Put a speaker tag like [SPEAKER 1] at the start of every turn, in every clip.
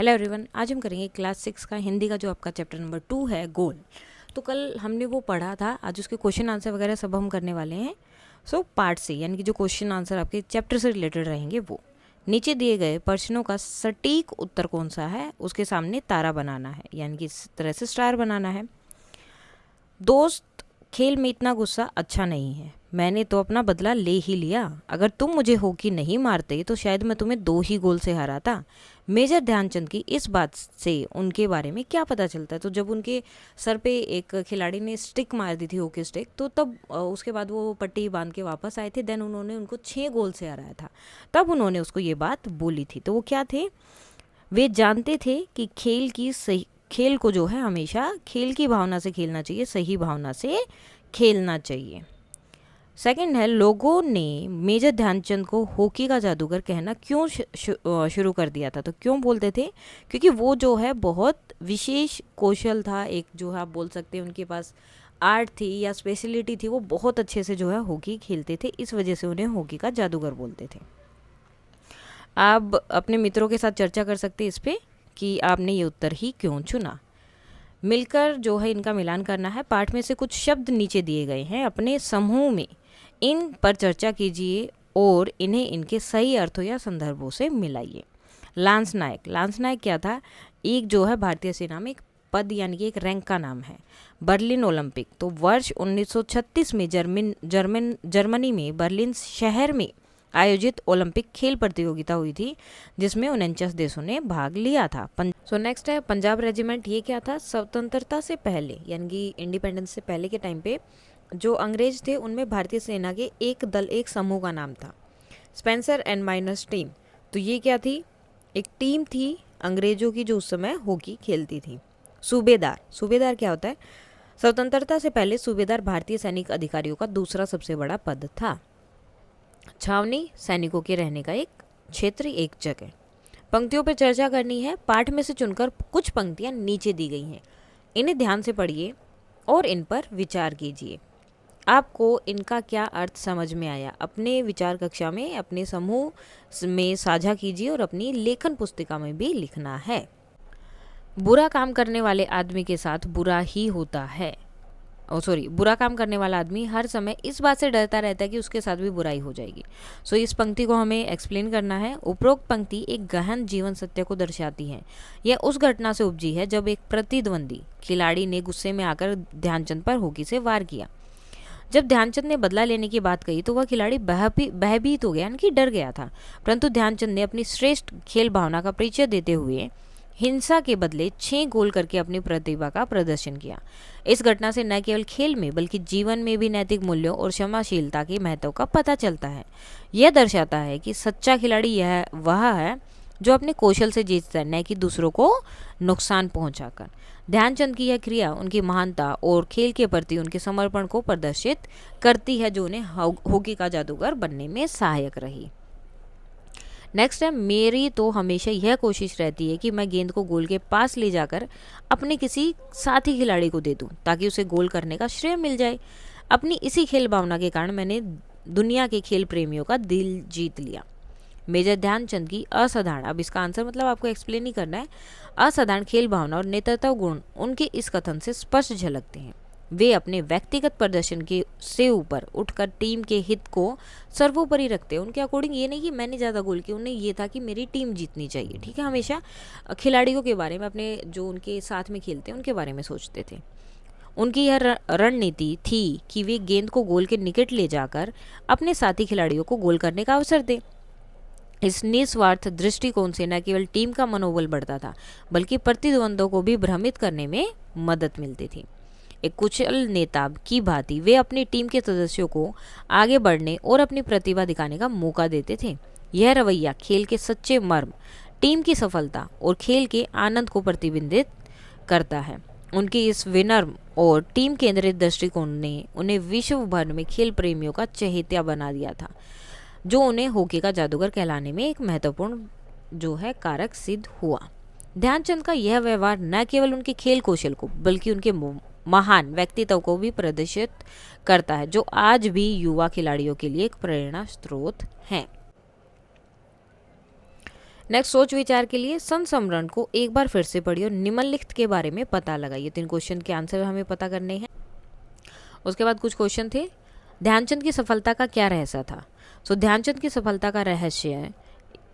[SPEAKER 1] Hello everyone, आज हम करेंगे क्लास 6 का हिंदी का जो आपका चैप्टर नंबर 2 है गोल। तो कल हमने वो पढ़ा था, आज उसके क्वेश्चन आंसर वगैरह सब हम करने वाले हैं। पार्ट से यानी कि जो क्वेश्चन आंसर आपके चैप्टर से रिलेटेड रहेंगे वो नीचे दिए गए प्रश्नों का सटीक उत्तर कौन सा है उसके सामने तारा बनाना है, यानी कि इस तरह से स्टार बनाना है। दोस्त, खेल में इतना गुस्सा अच्छा नहीं है। मैंने तो अपना बदला ले ही लिया। अगर तुम मुझे हॉकी नहीं मारते तो शायद मैं तुम्हें 2 ही गोल से हराता। मेजर ध्यानचंद की इस बात से उनके बारे में क्या पता चलता है? तो जब उनके सर पे एक खिलाड़ी ने स्टिक मार दी थी, हॉकी स्टिक, तो तब उसके बाद वो पट्टी बांध के वापस आए थे। देन उन्होंने उनको 6 गोल से हराया था। तब उन्होंने उसको ये बात बोली थी। तो वो क्या थे? वे जानते थे कि खेल को जो है हमेशा खेल की भावना से खेलना चाहिए, सही भावना से खेलना चाहिए। सेकंड है, लोगों ने मेजर ध्यानचंद को हॉकी का जादूगर कहना क्यों शुरू कर दिया था? तो क्यों बोलते थे? क्योंकि वो जो है बहुत विशेष कौशल था, एक जो है आप बोल सकते हैं उनके पास आर्ट थी या स्पेशलिटी थी, वो बहुत अच्छे से जो है हॉकी खेलते थे, इस वजह से उन्हें हॉकी का जादूगर बोलते थे। आप अपने मित्रों के साथ चर्चा कर सकते हैं इस पर कि आपने ये उत्तर ही क्यों चुना। मिलकर जो है इनका मिलान करना है। पाठ में से कुछ शब्द नीचे दिए गए हैं, अपने समूह में इन पर चर्चा कीजिए और इन्हें इनके सही अर्थों या संदर्भों से मिलाइए। लांस नायक, लांस नायक क्या था? एक जो है भारतीय सेना में एक पद यानी कि एक रैंक का नाम है। बर्लिन ओलंपिक, तो वर्ष 1936 में जर्मनी में बर्लिन शहर में आयोजित ओलंपिक खेल प्रतियोगिता हुई थी जिसमें 49 देशों ने भाग लिया था। नेक्स्ट है पंजाब रेजिमेंट। ये क्या था? स्वतंत्रता से पहले यानी कि इंडिपेंडेंस से पहले के टाइम पे जो अंग्रेज थे उनमें भारतीय सेना के एक दल, एक समूह का नाम था स्पेंसर एंड माइनस टीम। तो ये क्या थी? एक टीम थी अंग्रेजों की जो उस समय हॉकी खेलती थी। सूबेदार, सूबेदार क्या होता है? स्वतंत्रता से पहले सूबेदार भारतीय सैनिक अधिकारियों का दूसरा सबसे बड़ा पद था। छावनी, सैनिकों के रहने का एक क्षेत्र, एक जगह। पंक्तियों पर चर्चा करनी है। पाठ में से चुनकर कुछ पंक्तियां नीचे दी गई हैं, इन्हें ध्यान से पढ़िए और इन पर विचार कीजिए। आपको इनका क्या अर्थ समझ में आया? अपने विचार कक्षा में अपने समूह में साझा कीजिए और अपनी लेखन पुस्तिका में भी लिखना है। बुरा काम करने वाले आदमी के साथ बुरा ही होता है। बुरा काम करने वाला आदमी हर समय इस बात से डरता रहता है कि उसके साथ भी बुराई हो जाएगी। इस पंक्ति को हमें एक्सप्लेन करना है। उपरोक्त पंक्ति एक गहन जीवन सत्य को दर्शाती है। यह उस घटना से उपजी है जब एक प्रतिद्वंदी खिलाड़ी ने गुस्से में आकर ध्यानचंद पर हॉकी से वार किया। जब ध्यानचंद ने बदला लेने की बात कही तो वह खिलाड़ी भयभीत हो गया, यानी कि डर गया था। परंतु ध्यानचंद ने अपनी श्रेष्ठ खेल भावना का परिचय देते हुए हिंसा के बदले 6 गोल करके अपनी प्रतिभा का प्रदर्शन किया। इस घटना से न केवल खेल में बल्कि जीवन में भी नैतिक मूल्यों और क्षमाशीलता के महत्व का पता चलता है। यह दर्शाता है कि सच्चा खिलाड़ी वह है जो अपने कौशल से जीतता है, न कि दूसरों को नुकसान पहुंचाकर। ध्यानचंद की यह क्रिया उनकी महानता और खेल के प्रति उनके समर्पण को प्रदर्शित करती है, जो उन्हें हॉकी का जादूगर बनने में सहायक रही। नेक्स्ट है, मेरी तो हमेशा यह कोशिश रहती है कि मैं गेंद को गोल के पास ले जाकर अपने किसी साथी खिलाड़ी को दे दूं ताकि उसे गोल करने का श्रेय मिल जाए। अपनी इसी खेल भावना के कारण मैंने दुनिया के खेल प्रेमियों का दिल जीत लिया। मेजर ध्यानचंद की असाधारण, अब इसका आंसर मतलब आपको एक्सप्लेन ही करना है। असाधारण खेल भावना और नेतृत्व गुण उनके इस कथन से स्पष्ट झलकते हैं। वे अपने व्यक्तिगत प्रदर्शन के से ऊपर उठकर टीम के हित को सर्वोपरि रखते हैं। उनके अकॉर्डिंग ये नहीं कि मैंने ज़्यादा गोल किया, उन्हें ये था कि मेरी टीम जीतनी चाहिए। ठीक है, हमेशा खिलाड़ियों के बारे में, अपने जो उनके साथ में खेलते हैं उनके बारे में सोचते थे। उनकी यह रणनीति थी कि वे गेंद को गोल के निकट ले जाकर अपने साथी खिलाड़ियों को गोल करने का अवसर दें। इस निस्वार्थ दृष्टिकोण से न केवल टीम का मनोबल बढ़ता था बल्कि प्रतिद्वंदों को भी भ्रमित करने में मदद मिलती थी। एक कुशल नेता की भांति वे अपनी टीम के सदस्यों को आगे बढ़ने और अपनी प्रतिभा दिखाने का मौका देते थे। यह रवैया खेल के सच्चे मर्म, टीम की सफलता और खेल के आनंद को प्रतिबिंबित करता है। उनकी इस विनम्र और टीम केंद्रित दृष्टिकोण ने उन्हें विश्व भर में खेल प्रेमियों का चहेता बना दिया था, जो उन्हें हॉकी का जादूगर कहलाने में एक महत्वपूर्ण जो है कारक सिद्ध हुआ। ध्यानचंद का यह व्यवहार न केवल उनके खेल कौशल को बल्कि उनके महान व्यक्तित्व को भी प्रदर्शित करता है, जो आज भी युवा खिलाड़ियों के लिए एक प्रेरणा स्रोत हैं। नेक्स्ट सोच विचार के लिए संस्मरण को एक बार फिर से पढ़िए और निम्नलिखित के बारे में पता लगाइए। 3 क्वेश्चन के आंसर हमें पता करने हैं। उसके बाद कुछ क्वेश्चन थे, ध्यानचंद की सफलता का क्या रहस्य था। सो ध्यानचंद की सफलता का रहस्य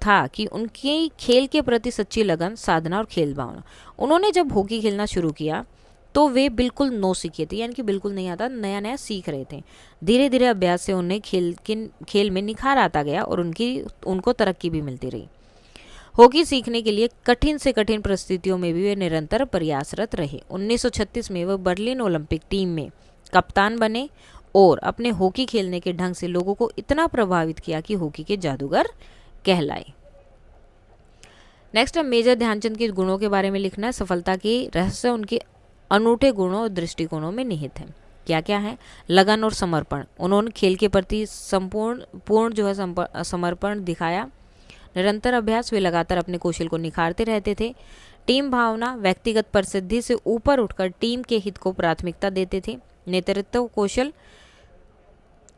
[SPEAKER 1] था कि उनकी खेल के प्रति सच्ची लगन, साधना और खेल भावना। उन्होंने जब हॉकी खेलना शुरू किया तो वे बिल्कुल नो सीखे थे, यानी कि बिल्कुल नहीं आता, नया नया सीख रहे थे। धीरे धीरे अभ्यास से उन्हें खेल में निखार आता गया और उनको तरक्की भी मिलती रही। हॉकी सीखने के लिए कठिन से कठिन परिस्थितियों में भी वे निरंतर प्रयासरत रहे। 1936 में वे बर्लिन ओलंपिक टीम में कप्तान बने और अपने हॉकी खेलने के ढंग से लोगों को इतना प्रभावित किया कि हॉकी के जादूगर कहलाए। नेक्स्ट है मेजर ध्यानचंद के गुणों के बारे में लिखना है। सफलता के रहस्य उनके अनूठे गुणों और दृष्टिकोणों में निहित है। क्या क्या है? लगन और समर्पण। उन्होंने खेल के प्रति समर्पण दिखाया। निरंतर अभ्यास, वे लगातार अपने कौशल को निखारते रहते थे। टीम भावना, व्यक्तिगत प्रसिद्धि से ऊपर उठकर टीम के हित को प्राथमिकता देते थे। नेतृत्व कौशल,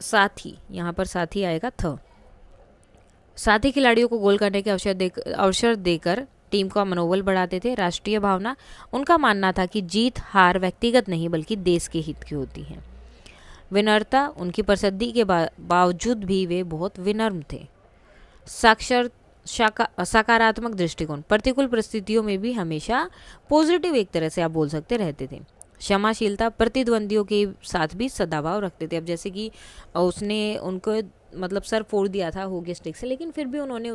[SPEAKER 1] साथी, यहाँ पर साथी आएगा साथी खिलाड़ियों को गोल करने के अवसर देकर टीम का मनोबल बढ़ाते थे। राष्ट्रीय भावना, उनका मानना था कि जीत हार व्यक्तिगत नहीं बल्कि देश के हित की होती है। विनम्रता, उनकी प्रसिद्धि के बावजूद भी वे बहुत विनम्र थे। सकारात्मक दृष्टिकोण, प्रतिकूल परिस्थितियों में भी हमेशा पॉजिटिव, एक तरह से आप बोल सकते, रहते थे। क्षमाशीलता, प्रतिद्वंदियों के साथ भी सद्भाव रखते थे। अब जैसे कि उसने उनको मतलब सर फोड़ दिया था हॉकी स्टिक से, लेकिन फिर भी उन्होंने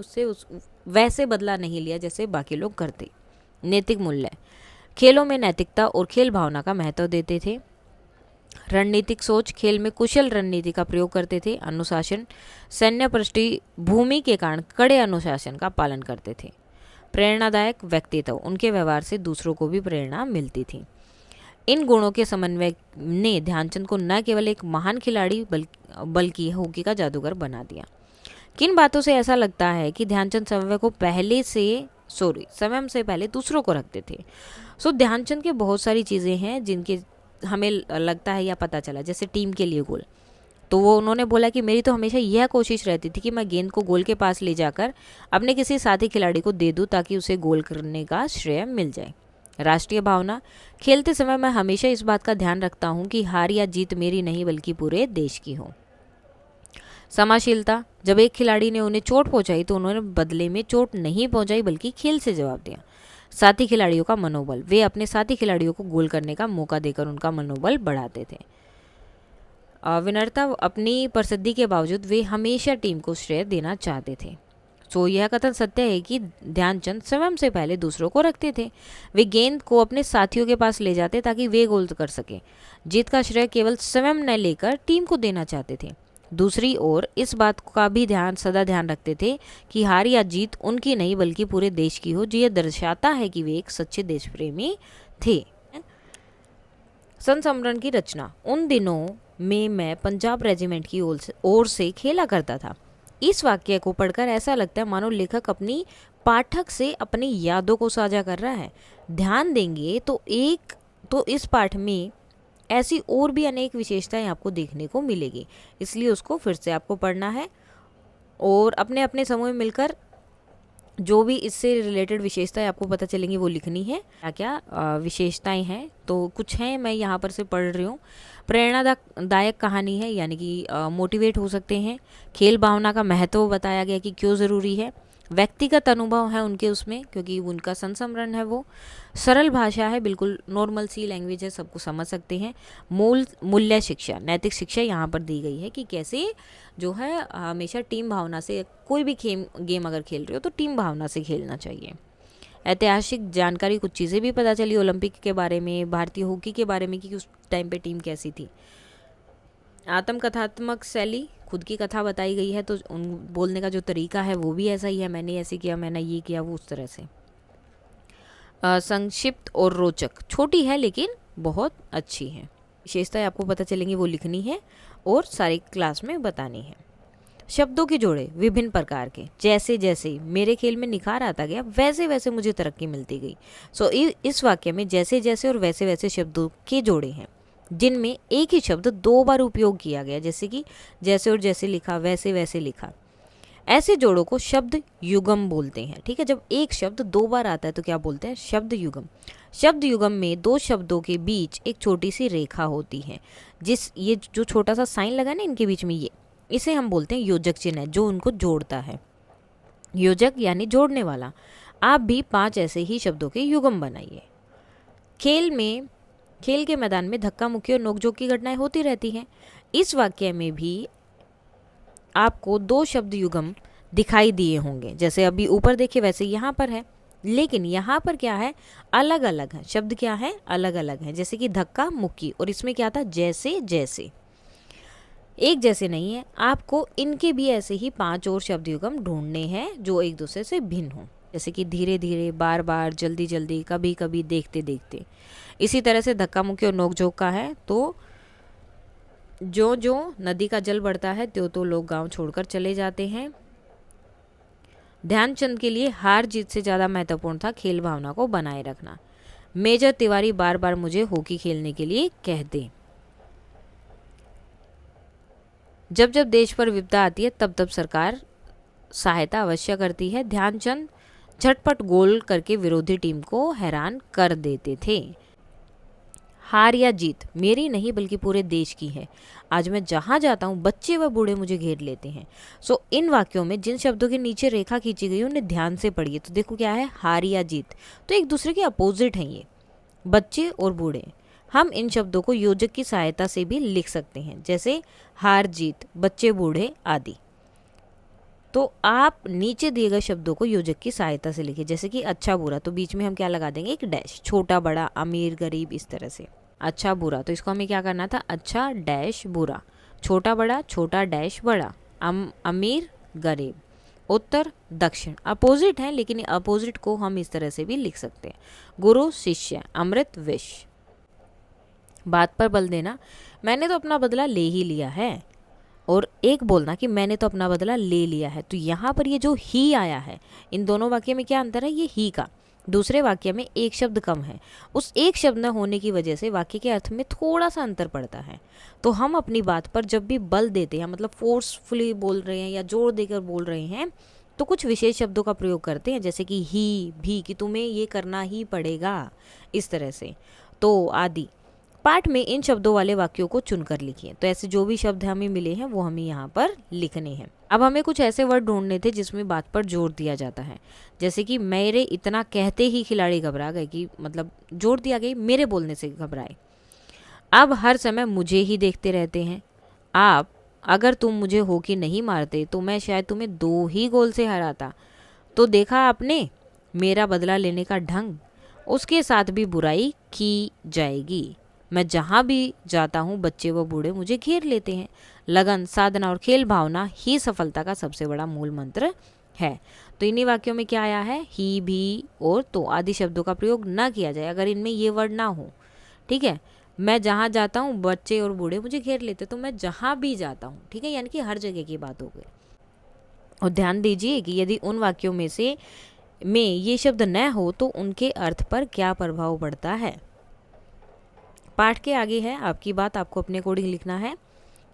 [SPEAKER 1] वैसे बदला नहीं लिया जैसे बाकी लोग करते। नैतिक मूल्य, खेलों में नैतिकता और खेल भावना का महत्व देते थे। रणनीतिक सोच, खेल में कुशल रणनीति का प्रयोग करते थे। अनुशासन, सैन्य पृष्ठभूमि के कारण कड़े अनुशासन का पालन करते थे। प्रेरणादायक व्यक्तित्व, उनके व्यवहार से दूसरों को भी प्रेरणा मिलती थी। इन गुणों के समन्वय ने ध्यानचंद को न केवल एक महान खिलाड़ी बल्कि हॉकी का जादूगर बना दिया। किन बातों से ऐसा लगता है कि ध्यानचंद समय से पहले दूसरों को रखते थे। ध्यानचंद के बहुत सारी चीज़ें हैं जिनके हमें लगता है या पता चला, जैसे टीम के लिए गोल, तो वो उन्होंने बोला कि मेरी तो हमेशा यह कोशिश रहती थी कि मैं गेंद को गोल के पास ले जाकर अपने किसी साथी खिलाड़ी को दे दूं ताकि उसे गोल करने का श्रेय मिल जाए। राष्ट्रीय भावना, खेलते समय मैं हमेशा इस बात का ध्यान रखता हूं कि हार या जीत मेरी नहीं बल्कि पूरे देश की हो। समाशीलता, जब एक खिलाड़ी ने उन्हें चोट पहुंचाई तो उन्होंने बदले में चोट नहीं पहुंचाई बल्कि खेल से जवाब दिया। साथी खिलाड़ियों का मनोबल, वे अपने साथी खिलाड़ियों को गोल करने का मौका देकर उनका मनोबल बढ़ाते थे। विनम्रता, अपनी प्रसिद्धि के बावजूद वे हमेशा टीम को श्रेय देना चाहते थे। यह कथन सत्य है कि ध्यानचंद स्वयं से पहले दूसरों को रखते थे। वे गेंद को अपने साथियों के पास ले जाते ताकि वे गोल कर सके। जीत का श्रेय केवल स्वयं न लेकर टीम को देना चाहते थे। दूसरी ओर इस बात का भी सदा ध्यान रखते थे कि हार या जीत उनकी नहीं बल्कि पूरे देश की हो। यह दर्शाता है कि वे एक सच्चे देश प्रेमी थे। संस्मरण की रचना, उन दिनों में मैं पंजाब रेजिमेंट की ओर से खेला करता था। इस वाक्य को पढ़कर ऐसा लगता है मानो लेखक अपनी पाठक से अपनी यादों को साझा कर रहा है। ध्यान देंगे तो इस पाठ में ऐसी और भी अनेक विशेषताएं आपको देखने को मिलेगी, इसलिए उसको फिर से आपको पढ़ना है और अपने अपने समूह में मिलकर जो भी इससे रिलेटेड विशेषताएं आपको पता चलेंगी वो लिखनी है। क्या क्या विशेषताएं हैं, तो कुछ हैं, मैं यहाँ पर से पढ़ रही हूँ। प्रेरणादायक कहानी है, यानी कि मोटिवेट हो सकते हैं। खेल भावना का महत्व बताया गया कि क्यों ज़रूरी है। व्यक्तिगत अनुभव है उनके उसमें, क्योंकि उनका संस्मरण है वो। सरल भाषा है, बिल्कुल नॉर्मल सी लैंग्वेज है, सबको समझ सकते हैं। मूल्य शिक्षा, नैतिक शिक्षा यहाँ पर दी गई है कि कैसे जो है हमेशा टीम भावना से, कोई भी गेम अगर खेल रहे हो तो टीम भावना से खेलना चाहिए। ऐतिहासिक जानकारी, कुछ चीज़ें भी पता चली ओलंपिक के बारे में, भारतीय हॉकी के बारे में कि उस टाइम पे टीम कैसी थी। आत्मकथात्मक शैली, खुद की कथा बताई गई है, तो उन बोलने का जो तरीका है वो भी ऐसा ही है, मैंने ऐसे किया, मैंने ये किया, वो उस तरह से। संक्षिप्त और रोचक, छोटी है लेकिन बहुत अच्छी है। विशेषताएं आपको पता चलेंगी वो लिखनी है और सारी क्लास में बतानी है। शब्दों के जोड़े विभिन्न प्रकार के, जैसे जैसे मेरे खेल में निखार आता गया वैसे वैसे मुझे तरक्की मिलती गई। इस वाक्य में जैसे जैसे और वैसे वैसे शब्दों के जोड़े हैं जिनमें एक ही शब्द 2 बार उपयोग किया गया, जैसे कि जैसे और जैसे लिखा, वैसे वैसे लिखा। ऐसे जोड़ों को शब्द युगम बोलते हैं। ठीक है, जब एक शब्द 2 बार आता है तो क्या बोलते हैं? शब्द युगम। शब्द युगम में 2 शब्दों के बीच एक छोटी सी रेखा होती है, ये जो छोटा सा साइन लगा ना इनके बीच में, इसे हम बोलते हैं योजक चिन्ह, जो उनको जोड़ता है। योजक यानी जोड़ने वाला। आप भी 5 ऐसे ही शब्दों के युगम बनाइए। खेल के मैदान में धक्का मुक्की और नोकझोंक की घटनाएं होती रहती हैं। इस वाक्य में भी आपको 2 शब्द युगम दिखाई दिए होंगे, जैसे अभी ऊपर देखिए वैसे यहाँ पर है, लेकिन यहाँ पर क्या है? अलग अलग है। शब्द क्या है? अलग अलग है। जैसे कि धक्का मुक्की, और इसमें क्या था? जैसे जैसे। एक जैसे नहीं है। आपको इनके भी ऐसे ही 5 और शब्द युगम ढूंढने हैं जो एक दूसरे से भिन्न हो, जैसे कि धीरे धीरे, बार बार, जल्दी जल्दी, कभी कभी, देखते देखते। इसी तरह से धक्का मुक्की और नोकझोंक का है तो जो जो नदी का जल बढ़ता है तो लोग गांव छोड़कर चले जाते हैं। ध्यानचंद के लिए हार जीत से ज़्यादा महत्वपूर्ण था खेल भावना को बनाए रखना। मेजर तिवारी बार बार मुझे हॉकी खेलने के लिए कहते। जब जब देश पर विपदा आती है तब तब सरकार सहायता अवश्य करती है। ध्यानचंद झटपट गोल करके विरोधी टीम को हैरान कर देते थे। हार या जीत मेरी नहीं बल्कि पूरे देश की है। आज मैं जहाँ जाता हूँ बच्चे व बूढ़े मुझे घेर लेते हैं। इन वाक्यों में जिन शब्दों के नीचे रेखा खींची गई उन्हें ध्यान से पढ़िए। तो देखो क्या है? हार या जीत, तो एक दूसरे के अपोजिट हैं ये, बच्चे और बूढ़े। हम इन शब्दों को योजक की सहायता से भी लिख सकते हैं, जैसे हार जीत, बच्चे बूढ़े आदि। तो आप नीचे दिए गए शब्दों को योजक की सहायता से लिखिए, जैसे कि अच्छा बुरा, तो बीच में हम क्या लगा देंगे? एक डैश। छोटा बड़ा, अमीर गरीब, इस तरह से। अच्छा बुरा, तो इसको हमें क्या करना था? अच्छा डैश बुरा। छोटा बड़ा, छोटा डैश बड़ा, अमीर गरीब। उत्तर दक्षिण अपोजिट है, लेकिन अपोजिट को हम इस तरह से भी लिख सकते हैं। गुरु शिष्य, अमृत विष। बात पर बल देना, मैंने तो अपना बदला ले ही लिया है, और एक बोलना कि मैंने तो अपना बदला ले लिया है। तो यहाँ पर ये जो ही आया है, इन दोनों वाक्य में क्या अंतर है? ये ही का। दूसरे वाक्य में एक शब्द कम है। उस एक शब्द न होने की वजह से वाक्य के अर्थ में थोड़ा सा अंतर पड़ता है। तो हम अपनी बात पर जब भी बल देते हैं, मतलब फोर्सफुली बोल रहे हैं या जोर देकर बोल रहे हैं, तो कुछ विशेष शब्दों का प्रयोग करते हैं, जैसे कि ही, भी, कि तुम्हें ये करना ही पड़ेगा, इस तरह से, तो आदि। पाठ में इन शब्दों वाले वाक्यों को चुनकर लिखिए। तो ऐसे जो भी शब्द हमें मिले हैं वो हमें यहाँ पर लिखने हैं। अब हमें कुछ ऐसे वर्ड ढूंढने थे जिसमें बात पर जोर दिया जाता है, जैसे कि मेरे इतना कहते ही खिलाड़ी घबरा गए, कि मतलब जोर दिया गया मेरे बोलने से घबराए। अब हर समय मुझे ही देखते रहते हैं। आप, अगर तुम मुझे हॉकी नहीं मारते तो मैं शायद तुम्हें 2 ही गोल से हराता। तो देखा आपने मेरा बदला लेने का ढंग, उसके साथ भी बुराई की जाएगी। मैं जहाँ भी जाता हूँ बच्चे व बूढ़े मुझे घेर लेते हैं। लगन, साधना और खेल भावना ही सफलता का सबसे बड़ा मूल मंत्र है। तो इन्हीं वाक्यों में क्या आया है? ही, भी और तो आदि शब्दों का प्रयोग न किया जाए अगर इनमें ये वर्ड ना हो। ठीक है, मैं जहाँ जाता हूँ बच्चे और बूढ़े मुझे घेर लेते, तो मैं जहाँ भी जाता हूँ, ठीक है, यानी कि हर जगह की बात हो गई। और ध्यान दीजिए कि यदि उन वाक्यों में ये शब्द न हो तो उनके अर्थ पर क्या प्रभाव पड़ता है। पाठ के आगे है आपकी बात, आपको अपने अकॉर्डिंग लिखना है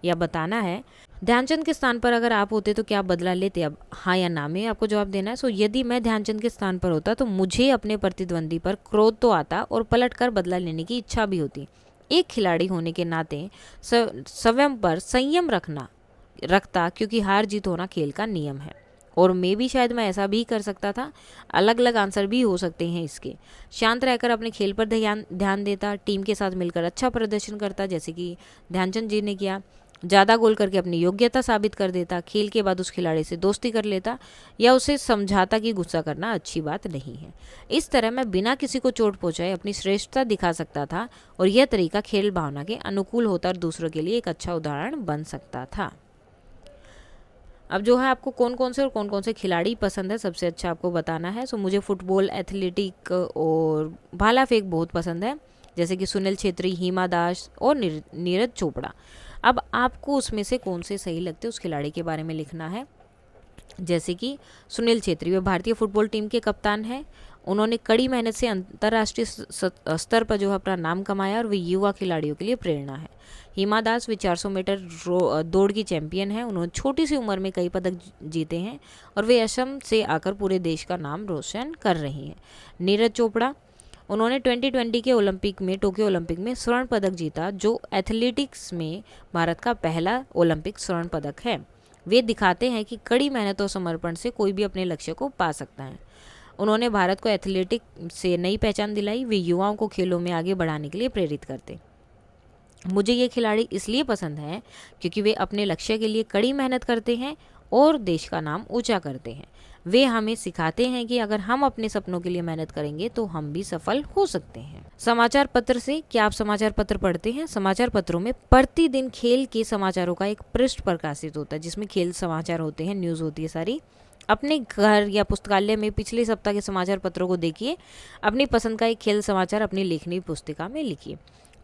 [SPEAKER 1] या बताना है। ध्यानचंद के स्थान पर अगर आप होते तो क्या बदला लेते? अब हाँ या ना में आपको जवाब देना है। यदि मैं ध्यानचंद के स्थान पर होता तो मुझे अपने प्रतिद्वंदी पर क्रोध तो आता और पलटकर बदला लेने की इच्छा भी होती। एक खिलाड़ी होने के नाते स्वयं पर संयम रखता, क्योंकि हार जीत होना खेल का नियम है। और मैं ऐसा भी कर सकता था। अलग अलग आंसर भी हो सकते हैं इसके। शांत रहकर अपने खेल पर ध्यान देता, टीम के साथ मिलकर अच्छा प्रदर्शन करता, जैसे कि ध्यानचंद जी ने किया। ज़्यादा गोल करके अपनी योग्यता साबित कर देता। खेल के बाद उस खिलाड़ी से दोस्ती कर लेता या उसे समझाता कि गुस्सा करना अच्छी बात नहीं है। इस तरह मैं बिना किसी को चोट पहुँचाए अपनी श्रेष्ठता दिखा सकता था, और यह तरीका खेल भावना के अनुकूल होता और दूसरों के लिए एक अच्छा उदाहरण बन सकता था। अब जो है आपको कौन कौन से खिलाड़ी पसंद है सबसे अच्छा आपको बताना है। मुझे फुटबॉल, एथलेटिक और भाला फेंक बहुत पसंद है, जैसे कि सुनील छेत्री, हिमा दास और नीरज चोपड़ा। अब आपको उसमें से कौन से सही लगते हैं उस खिलाड़ी के बारे में लिखना है। जैसे कि सुनील छेत्री, वे भारतीय फुटबॉल टीम के कप्तान हैं उन्होंने कड़ी मेहनत से अंतर्राष्ट्रीय स्तर पर जो है अपना नाम कमाया और वे युवा खिलाड़ियों के लिए प्रेरणा है। हिमा दास वे 400 मीटर दौड़ की चैंपियन है। उन्होंने छोटी सी उम्र में कई पदक जीते हैं और वे असम से आकर पूरे देश का नाम रोशन कर रही हैं। नीरज चोपड़ा, उन्होंने 2020 के ओलंपिक में, टोक्यो ओलंपिक में स्वर्ण पदक जीता, जो एथलेटिक्स में भारत का पहला ओलंपिक स्वर्ण पदक है। वे दिखाते हैं कि कड़ी मेहनत और समर्पण से कोई भी अपने लक्ष्य को पा सकता है। उन्होंने भारत को एथलेटिक से नई पहचान दिलाई। वे युवाओं को खेलों में आगे बढ़ाने के लिए प्रेरित करते। मुझे ये खिलाड़ी इसलिए पसंद है क्योंकि वे अपने लक्ष्य के लिए कड़ी मेहनत करते हैं और देश का नाम ऊंचा करते हैं। वे हमें सिखाते हैं कि अगर हम अपने सपनों के लिए मेहनत करेंगे तो हम भी सफल हो सकते हैं। समाचार पत्र से, क्या आप समाचार पत्र पढ़ते हैं? समाचार पत्रों में प्रतिदिन खेल के समाचारों का एक पृष्ठ प्रकाशित होता है जिसमें खेल समाचार होते हैं, न्यूज़ होती है सारी। अपने घर या पुस्तकालय में पिछले सप्ताह के समाचार पत्रों को देखिए, अपनी पसंद का एक खेल समाचार अपनी लेखनी पुस्तिका में लिखिए।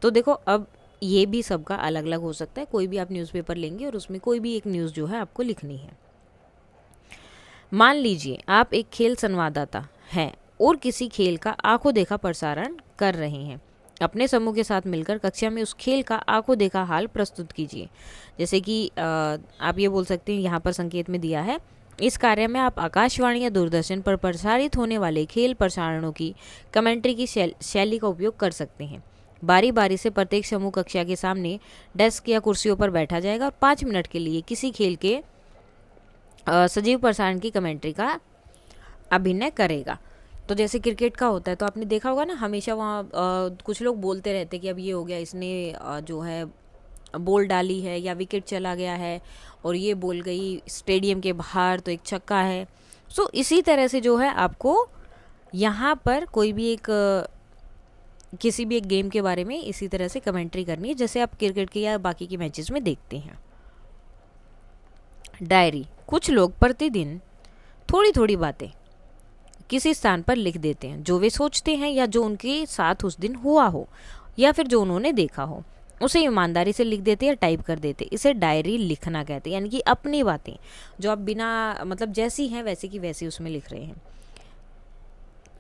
[SPEAKER 1] तो देखो, अब ये भी सबका अलग अलग हो सकता है। कोई भी आप न्यूज़पेपर लेंगे और उसमें कोई भी एक न्यूज़ जो है आपको लिखनी है। मान लीजिए आप एक खेल संवाददाता हैं और किसी खेल का आंखों देखा प्रसारण कर रहे हैं। अपने समूह के साथ मिलकर कक्षा में उस खेल का आंखों देखा हाल प्रस्तुत कीजिए। जैसे कि आप ये बोल सकते हैं, यहाँ पर संकेत में दिया है, इस कार्य में आप आकाशवाणी या दूरदर्शन पर प्रसारित होने वाले खेल प्रसारणों की कमेंट्री की शैली का उपयोग कर सकते हैं। बारी बारी से प्रत्येक समूह कक्षा के सामने डेस्क या कुर्सियों पर बैठा जाएगा और 5 मिनट के लिए किसी खेल के सजीव प्रसारण की कमेंट्री का अभिनय करेगा। तो जैसे क्रिकेट का होता है तो आपने देखा होगा ना, हमेशा वहाँ कुछ लोग बोलते रहते कि अब ये हो गया, इसने जो है बॉल डाली है या विकेट चला गया है और ये बॉल गई स्टेडियम के बाहर तो एक छक्का है। सो इसी तरह से जो है आपको यहाँ पर कोई भी एक किसी भी एक गेम के बारे में इसी तरह से कमेंट्री करनी है जैसे आप क्रिकेट के या बाकी के मैचेस में देखते हैं। डायरी, कुछ लोग प्रतिदिन थोड़ी थोड़ी बातें किसी स्थान पर लिख देते हैं, जो वे सोचते हैं या जो उनके साथ उस दिन हुआ हो या फिर जो उन्होंने देखा हो, उसे ईमानदारी से लिख देते या टाइप कर देते। इसे डायरी लिखना कहते हैं, यानी कि अपनी बातें जो आप बिना मतलब जैसी हैं वैसी की वैसी उसमें लिख रहे हैं।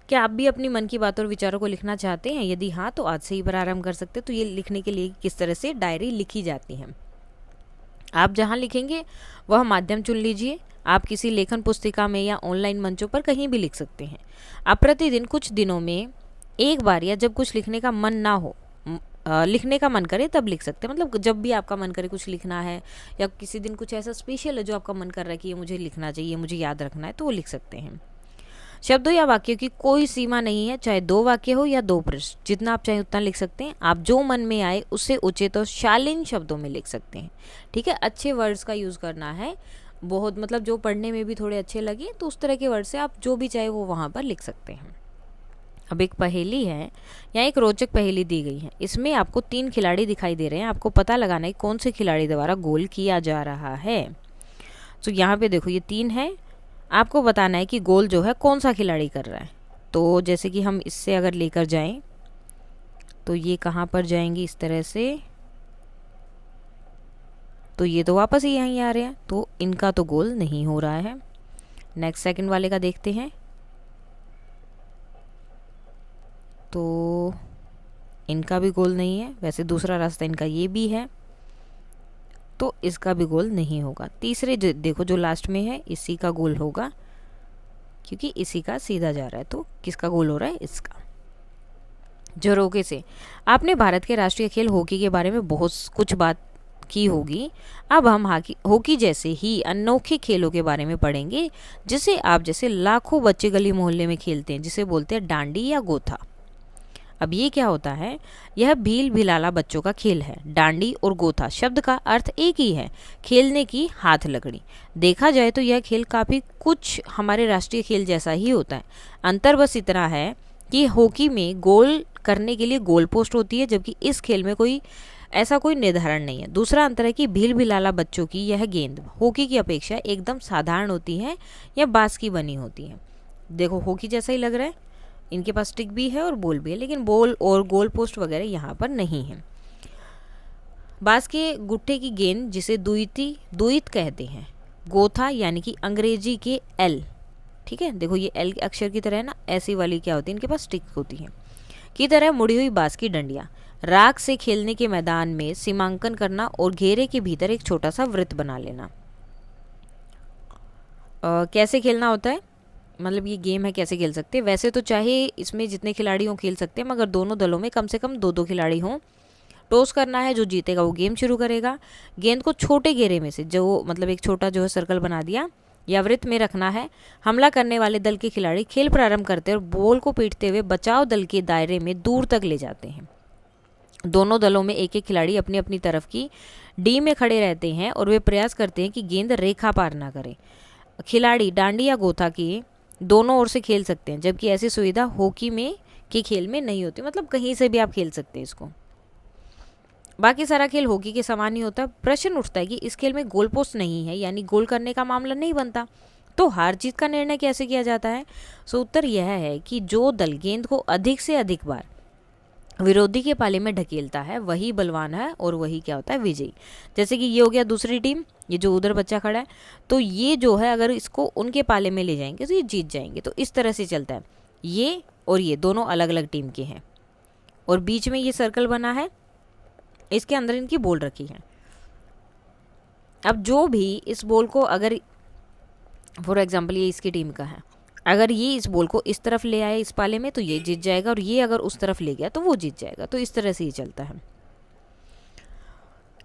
[SPEAKER 1] क्या आप भी अपनी मन की बातों और विचारों को लिखना चाहते हैं? यदि हाँ, तो आज से ही प्रारंभ कर सकते हैं। तो ये लिखने के लिए किस तरह से डायरी लिखी जाती है, आप जहाँ लिखेंगे वह माध्यम चुन लीजिए। आप किसी लेखन पुस्तिका में या ऑनलाइन मंचों पर कहीं भी लिख सकते हैं। आप प्रतिदिन कुछ दिनों में एक बार या जब कुछ लिखने का मन ना हो, लिखने का मन करे तब लिख सकते हैं। मतलब जब भी आपका मन करे कुछ लिखना है या किसी दिन कुछ ऐसा स्पेशल है जो आपका मन कर रहा है कि ये मुझे लिखना चाहिए, मुझे याद रखना है, तो वो लिख सकते हैं। शब्दों या वाक्यों की कोई सीमा नहीं है, चाहे 2 वाक्य हो या 2 पृष्ठ, जितना आप चाहे उतना लिख सकते हैं। आप जो मन में आए उससे उचित और शालीन शब्दों में लिख सकते हैं। ठीक है, अच्छे वर्ड्स का यूज़ करना है, बहुत मतलब जो पढ़ने में भी थोड़े अच्छे लगे, तो उस तरह के वर्ड से आप जो भी चाहे वो वहाँ पर लिख सकते हैं। अब एक पहेली है, यहाँ एक रोचक पहेली दी गई है। इसमें आपको 3 खिलाड़ी दिखाई दे रहे हैं, आपको पता लगाना है कौन से खिलाड़ी द्वारा गोल किया जा रहा है। तो यहाँ पे देखो ये 3 है, आपको बताना है कि गोल जो है कौन सा खिलाड़ी कर रहा है। तो जैसे कि हम इससे अगर लेकर जाएं तो ये कहाँ पर जाएंगी इस तरह से, तो ये तो वापस ही यहीं आ रहे हैं, तो इनका तो गोल नहीं हो रहा है। नेक्स्ट सेकंड वाले का देखते हैं, तो इनका भी गोल नहीं है। वैसे दूसरा रास्ता इनका ये भी है, तो इसका भी गोल नहीं होगा। तीसरे देखो जो लास्ट में है, इसी का गोल होगा क्योंकि इसी का सीधा जा रहा है। तो किसका गोल हो रहा है? इसका। झरोखे से, आपने भारत के राष्ट्रीय खेल हॉकी के बारे में बहुत कुछ बात की होगी। अब हम हॉकी जैसे ही अनोखे खेलों के बारे में पढ़ेंगे जिसे आप जैसे लाखों बच्चे गली मोहल्ले में खेलते हैं, जिसे बोलते हैं डांडी या गोथा। अब ये क्या होता है? यह भील भिलाला बच्चों का खेल है। डांडी और गोथा शब्द का अर्थ एक ही है, खेलने की हाथ लकड़ी। देखा जाए तो यह खेल काफ़ी कुछ हमारे राष्ट्रीय खेल जैसा ही होता है। अंतर बस इतना है कि हॉकी में गोल करने के लिए गोल पोस्ट होती है, जबकि इस खेल में ऐसा कोई निर्धारण नहीं है। दूसरा अंतर है कि भील भिलाला बच्चों की यह गेंद हॉकी की अपेक्षा एकदम साधारण होती है या बांस की बनी होती है। देखो हॉकी जैसा ही लग रहा है, इनके पास स्टिक भी है और बॉल भी है, लेकिन बॉल और गोल पोस्ट वगैरह यहाँ पर नहीं है। बांस के गुट्ठे की गेंद जिसे दुईत कहते हैं। गोथा यानी कि अंग्रेजी के एल ठीक है, देखो ये एल अक्षर की तरह है ना, ऐसी वाली क्या होती है, इनके पास स्टिक होती है, की तरह मुड़ी हुई बांस की डंडियाँ। राख से खेलने के मैदान में सीमांकन करना और घेरे के भीतर एक छोटा सा वृत्त बना लेना। कैसे खेलना होता है, मतलब ये गेम है कैसे खेल सकते हैं। वैसे तो चाहे इसमें जितने खिलाड़ी हों खेल सकते हैं, मगर दोनों दलों में कम से कम 2-2 खिलाड़ी हों। टॉस करना है, जो जीतेगा वो गेम शुरू करेगा। गेंद को छोटे घेरे में से, जो मतलब एक छोटा जो है सर्कल बना दिया या वृत्त में रखना है। हमला करने वाले दल के खिलाड़ी खेल प्रारंभ करते हैं और बॉल को पीटते हुए बचाव दल के दायरे में दूर तक ले जाते हैं। दोनों दलों में एक एक खिलाड़ी अपनी अपनी तरफ की डी में खड़े रहते हैं और वे प्रयास करते हैं कि गेंद रेखा पार ना करे। खिलाड़ी डांडी या गोथा की दोनों ओर से खेल सकते हैं, जबकि ऐसी सुविधा हॉकी में के खेल में नहीं होती, मतलब कहीं से भी आप खेल सकते हैं इसको। बाकी सारा खेल हॉकी के समान ही होता है। प्रश्न उठता है कि इस खेल में गोल पोस्ट नहीं है, यानी गोल करने का मामला नहीं बनता, तो हार जीत का निर्णय कैसे किया जाता है। सो उत्तर यह है कि जो दल गेंद को अधिक से अधिक बार विरोधी के पाले में ढकेलता है वही बलवान है और वही क्या होता है, विजयी। जैसे कि ये हो गया दूसरी टीम, ये जो उधर बच्चा खड़ा है, तो ये जो है अगर इसको उनके पाले में ले जाएंगे तो ये जीत जाएंगे। तो इस तरह से चलता है, ये और ये दोनों अलग अलग टीम के हैं और बीच में ये सर्कल बना है, इसके अंदर इनकी बॉल रखी है। अब जो भी इस बॉल को, अगर फॉर एग्जाम्पल ये इसकी टीम का है, अगर ये इस बॉल को इस तरफ ले आए इस पाले में तो ये जीत जाएगा, और ये अगर उस तरफ ले गया तो वो जीत जाएगा। तो इस तरह से ही चलता है।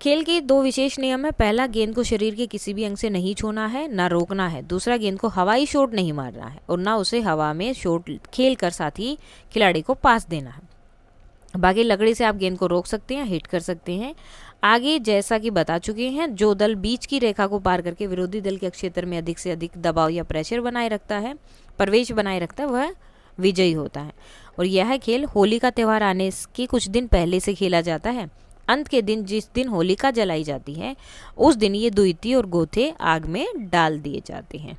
[SPEAKER 1] खेल के 2 विशेष नियम है। पहला, गेंद को शरीर के किसी भी अंग से नहीं छूना है, ना रोकना है। दूसरा, गेंद को हवाई शॉट नहीं मारना है और ना उसे हवा में शॉट खेल कर साथ ही खिलाड़ी को पास देना है। बाकी लकड़ी से आप गेंद को रोक सकते हैं, हिट कर सकते हैं। आगे जैसा कि बता चुके हैं, जो दल बीच की रेखा को पार करके विरोधी दल के क्षेत्र में अधिक से अधिक दबाव या प्रेशर बनाए रखता है, प्रवेश बनाए रखता है, वह विजयी होता है। और यह खेल होली का त्यौहार आने के कुछ दिन पहले से खेला जाता है। अंत के दिन, जिस दिन होलिका जलाई जाती है, उस दिन ये दुईती और गोथे आग में डाल दिए जाते हैं।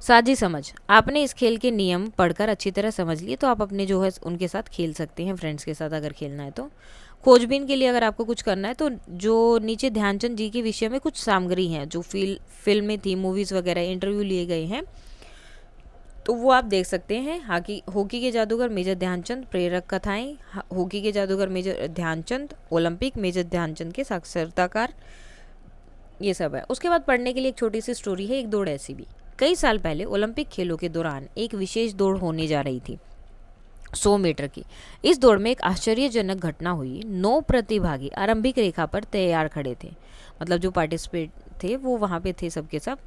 [SPEAKER 1] साझी समझ, आपने इस खेल के नियम पढ़कर अच्छी तरह समझ लिए तो आप अपने जो है उनके साथ खेल सकते हैं, फ्रेंड्स के साथ अगर खेलना है तो। खोजबीन के लिए अगर आपको कुछ करना है तो जो नीचे ध्यानचंद जी के विषय में कुछ सामग्री हैं जो फिल्में थी, मूवीज़ वगैरह, इंटरव्यू लिए गए हैं, तो वो आप देख सकते हैं। हॉकी के जादूगर मेजर ध्यानचंद, प्रेरक कथाएं, हॉकी के जादूगर major Dhyanchand, Olympic major Dhyanchand के साक्षरताकार, ये सब है। उसके बाद पढ़ने के लिए एक छोटी सी स्टोरी है, एक दौड़ ऐसी भी। कई साल पहले ओलंपिक खेलों के दौरान एक विशेष दौड़ होने जा रही थी, 100 मीटर की। इस दौड़ में एक आश्चर्यजनक घटना हुई। 9 प्रतिभागी आरंभिक रेखा पर तैयार खड़े थे, मतलब जो पार्टिसिपेट थे वो वहाँ पे थे सबके सब।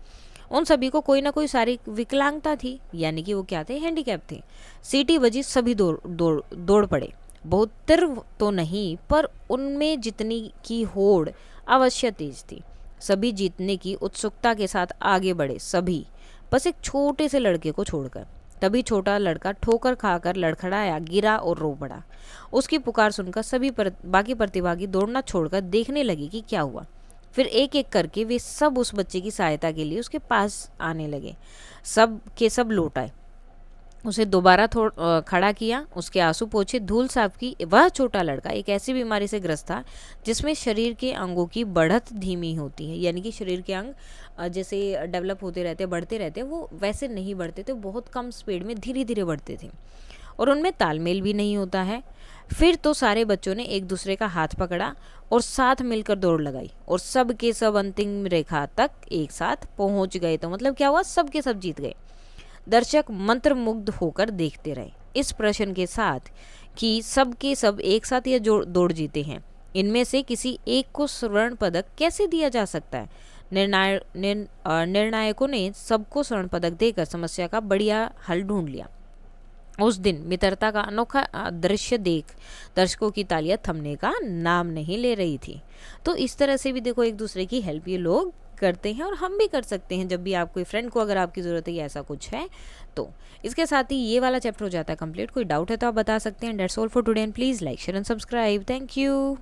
[SPEAKER 1] उन सभी को कोई ना कोई शारीरिक विकलांगता थी, यानी कि वो क्या थे, हैंडीकैप थे। सीटी बजी, सभी दौड़ पड़े। बहुत तीव्र तो नहीं, पर उनमें जितनी की होड़ अवश्य तेज थी। सभी जीतने की उत्सुकता के साथ आगे बढ़े, सभी, बस एक छोटे से लड़के को छोड़कर। तभी छोटा लड़का ठोकर खाकर लड़खड़ाया, गिरा और रो पड़ा। उसकी पुकार सुनकर बाकी प्रतिभागी दौड़ना छोड़कर देखने लगे कि क्या हुआ। फिर एक एक करके वे सब उस बच्चे की सहायता के लिए उसके पास आने लगे। सब के सब लौट आए, उसे दोबारा खड़ा किया, उसके आंसू पोंछे, धूल साफ की। वह छोटा लड़का एक ऐसी बीमारी से ग्रस्त था जिसमें शरीर के अंगों की बढ़त धीमी होती है, यानी कि शरीर के अंग जैसे डेवलप होते रहते, बढ़ते रहते, वो वैसे नहीं बढ़ते थे, बहुत कम स्पीड में धीरे धीरे बढ़ते थे, और उनमें तालमेल भी नहीं होता है। फिर तो सारे बच्चों ने एक दूसरे का हाथ पकड़ा और साथ मिलकर दौड़ लगाई, और सब के सब अंतिम रेखा तक एक साथ पहुंच गए। तो मतलब क्या हुआ, सब के सब जीत गए। दर्शक मंत्रमुग्ध होकर देखते रहे इस प्रश्न के साथ कि सब के सब एक साथ यह दौड़ जीते हैं, इनमें से किसी एक को स्वर्ण पदक कैसे दिया जा सकता है। निर्णायकों ने सबको स्वर्ण पदक देकर समस्या का बढ़िया हल ढूंढ लिया। उस दिन मित्रता का अनोखा दृश्य देख दर्शकों की तालियां थमने का नाम नहीं ले रही थी। तो इस तरह से भी देखो एक दूसरे की हेल्प ये लोग करते हैं, और हम भी कर सकते हैं जब भी आप कोई फ्रेंड को अगर आपकी ज़रूरत है या ऐसा कुछ है तो। इसके साथ ही ये वाला चैप्टर हो जाता है कंप्लीट। कोई डाउट है तो आप बता सकते हैं। That's all for today and please like share and subscribe. Thank you.